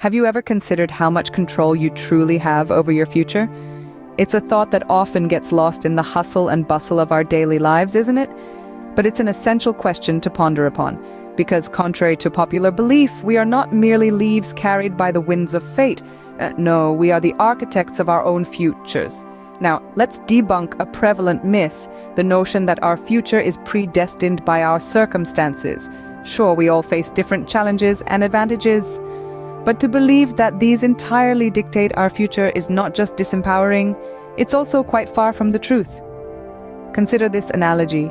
Have you ever considered how much control you truly have over your future? It's a thought that often gets lost in the hustle and bustle of our daily lives, isn't it? But it's an essential question to ponder upon, because contrary to popular belief, we are not merely leaves carried by the winds of fate. No, we are the architects of our own futures. Now, let's debunk a prevalent myth, the notion that our future is predestined by our circumstances. Sure, we all face different challenges and advantages, but to believe that these entirely dictate our future is not just disempowering, it's also quite far from the truth. Consider this analogy.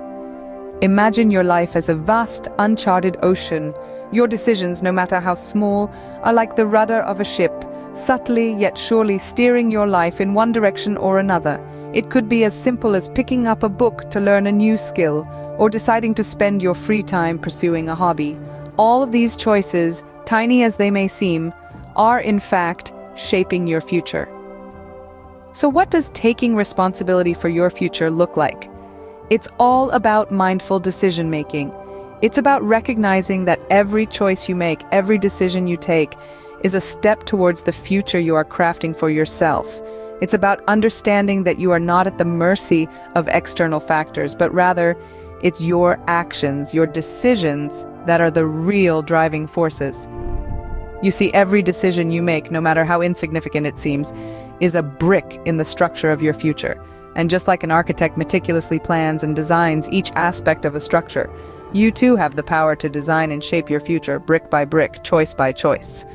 Imagine your life as a vast, uncharted ocean. Your decisions, no matter how small, are like the rudder of a ship, subtly yet surely steering your life in one direction or another. It could be as simple as picking up a book to learn a new skill, or deciding to spend your free time pursuing a hobby. All of these choices, tiny as they may seem, are in fact shaping your future. So what does taking responsibility for your future look like? It's all about mindful decision-making. It's about recognizing that every choice you make, every decision you take, is a step towards the future you are crafting for yourself. It's about understanding that you are not at the mercy of external factors, but rather, it's your actions, your decisions, that are the real driving forces. You see, every decision you make, no matter how insignificant it seems, is a brick in the structure of your future. And just like an architect meticulously plans and designs each aspect of a structure, you too have the power to design and shape your future brick by brick, choice by choice.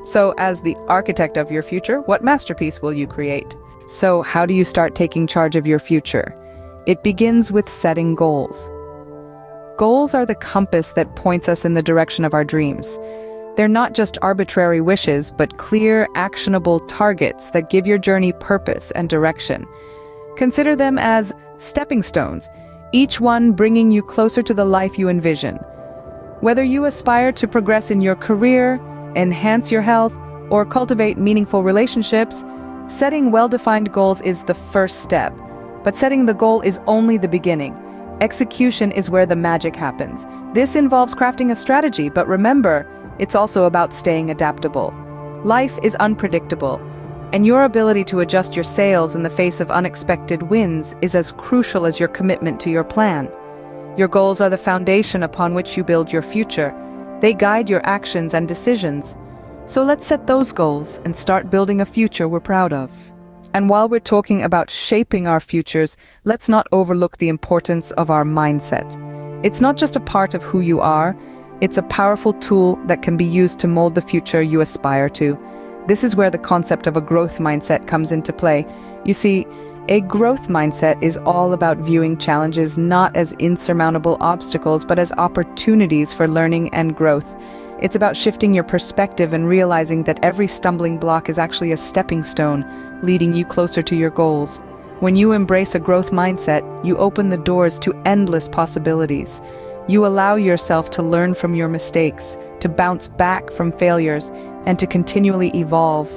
So, as the architect of your future, what masterpiece will you create? So, how do you start taking charge of your future? It begins with setting goals. Goals are the compass that points us in the direction of our dreams. They're not just arbitrary wishes, but clear, actionable targets that give your journey purpose and direction. Consider them as stepping stones, each one bringing you closer to the life you envision. Whether you aspire to progress in your career, enhance your health, or cultivate meaningful relationships, setting well-defined goals is the first step. But setting the goal is only the beginning. Execution is where the magic happens. This involves crafting a strategy, but remember, it's also about staying adaptable. Life is unpredictable, and your ability to adjust your sails in the face of unexpected winds is as crucial as your commitment to your plan. Your goals are the foundation upon which you build your future. They guide your actions and decisions. So let's set those goals and start building a future we're proud of. And while we're talking about shaping our futures, let's not overlook the importance of our mindset. It's not just a part of who you are, it's a powerful tool that can be used to mold the future you aspire to. This is where the concept of a growth mindset comes into play. You see, a growth mindset is all about viewing challenges not as insurmountable obstacles, but as opportunities for learning and growth. It's about shifting your perspective and realizing that every stumbling block is actually a stepping stone, leading you closer to your goals. When you embrace a growth mindset, you open the doors to endless possibilities. You allow yourself to learn from your mistakes, to bounce back from failures, and to continually evolve.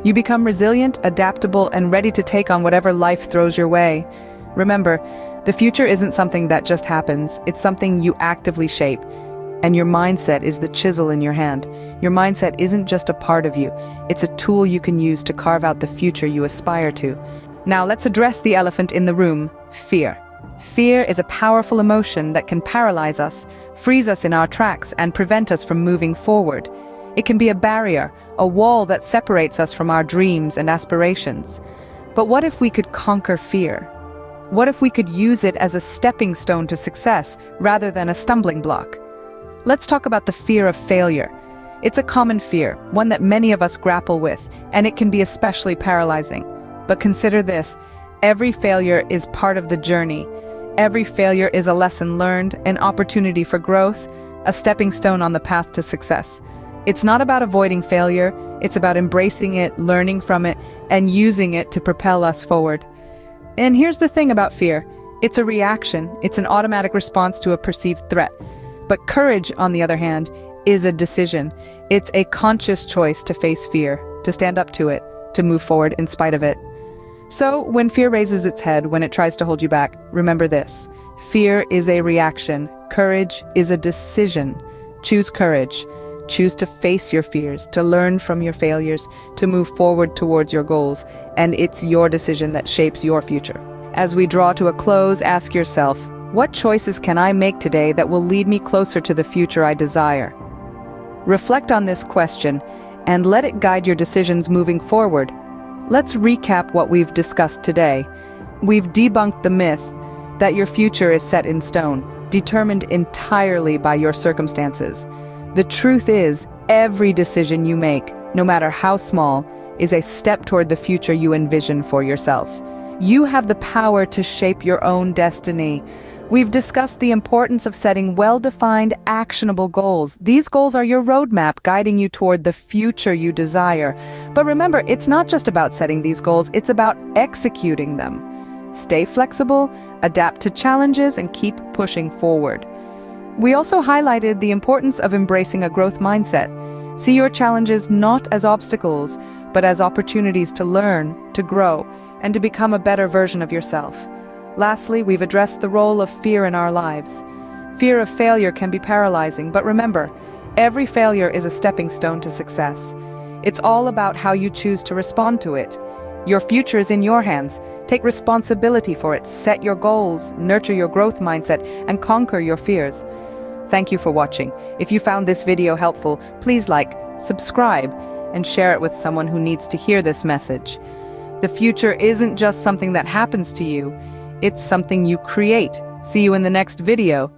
You become resilient, adaptable, and ready to take on whatever life throws your way. Remember, the future isn't something that just happens, it's something you actively shape. And your mindset is the chisel in your hand. Your mindset isn't just a part of you, it's a tool you can use to carve out the future you aspire to. Now let's address the elephant in the room, fear. Fear is a powerful emotion that can paralyze us, freeze us in our tracks, and prevent us from moving forward. It can be a barrier, a wall that separates us from our dreams and aspirations. But what if we could conquer fear? What if we could use it as a stepping stone to success rather than a stumbling block? Let's talk about the fear of failure. It's a common fear, one that many of us grapple with, and it can be especially paralyzing. But consider this, every failure is part of the journey. Every failure is a lesson learned, an opportunity for growth, a stepping stone on the path to success. It's not about avoiding failure, it's about embracing it, learning from it, and using it to propel us forward. And here's the thing about fear. It's a reaction, it's an automatic response to a perceived threat. But courage, on the other hand, is a decision. It's a conscious choice to face fear, to stand up to it, to move forward in spite of it. So, when fear raises its head, when it tries to hold you back, remember this. Fear is a reaction. Courage is a decision. Choose courage. Choose to face your fears, to learn from your failures, to move forward towards your goals, and it's your decision that shapes your future. As we draw to a close, ask yourself, what choices can I make today that will lead me closer to the future I desire? Reflect on this question and let it guide your decisions moving forward. Let's recap what we've discussed today. We've debunked the myth that your future is set in stone, determined entirely by your circumstances. The truth is, every decision you make, no matter how small, is a step toward the future you envision for yourself. You have the power to shape your own destiny. We've discussed the importance of setting well-defined, actionable goals. These goals are your roadmap guiding you toward the future you desire. But remember, it's not just about setting these goals, it's about executing them. Stay flexible, adapt to challenges, and keep pushing forward. We also highlighted the importance of embracing a growth mindset. See your challenges not as obstacles, but as opportunities to learn, to grow, and to become a better version of yourself. Lastly, we've addressed the role of fear in our lives. Fear of failure can be paralyzing, but remember, every failure is a stepping stone to success. It's all about how you choose to respond to it. Your future is in your hands. Take responsibility for it, set your goals, nurture your growth mindset, and conquer your fears. Thank you for watching. If you found this video helpful, please like, subscribe, and share it with someone who needs to hear this message. The future isn't just something that happens to you, it's something you create. See you in the next video.